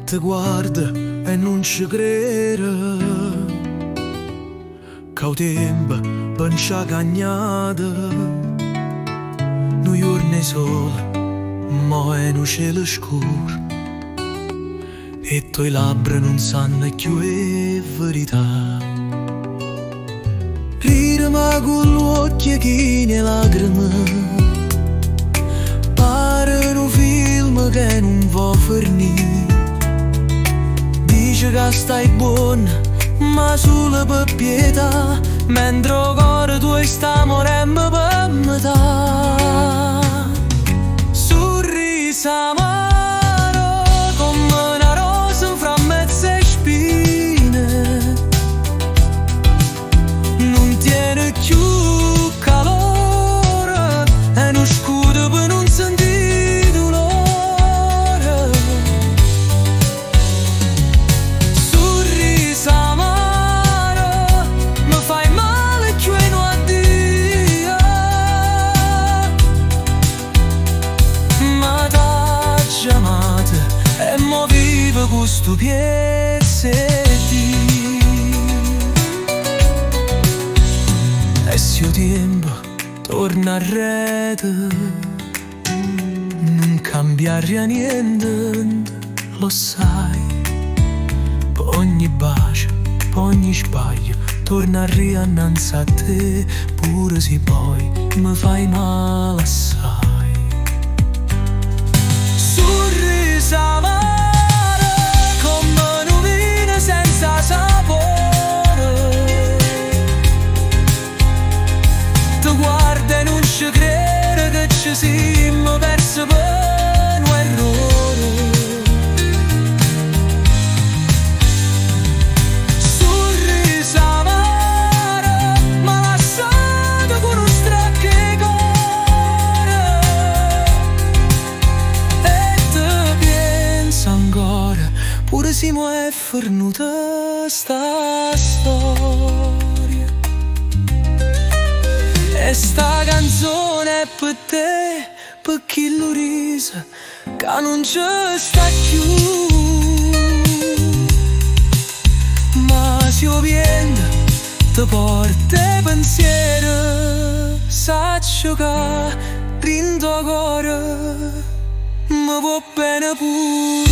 Ti guarda e non ci crede, che il tempo per ci ha cagnato. Nu giorno sole, ma è un cielo scuro, e i tuoi labbra non sanno più è verità. Ridimi con gli occhi chini lacrime, pare un film che non va finire. Dice che stai buona, ma solo per pietà, mentre il cuore tuo sta morendo per metà. Sorriso amaro come una rosa fra mezze spine, non tiene più calore, è uno scudo per non sentire dolore. Sorriso amaro, mi fai male più e non addio, ma t'ha chiamato e mo vivo con sto pezzetti. E se il tempo torna a rete, non cambiare niente, lo sai. Per ogni bacio, per ogni sbaglio, torna a riannanzi a te, pure se poi mi fai male assai. Sorriso amaro come un vino senza sapore, ti guarda e non ci crede che ci siamo persi per un errore. Sorriso amaro, ma lasciato con un stracco di cuore, e te penso ancora, pure se mo è fornuta sta storia. E sta canzone è per te, per chi lo risa, che non ci sta più. Ma se io viento ti porta pensiero, saccio che dentro cuore mi può bene pure.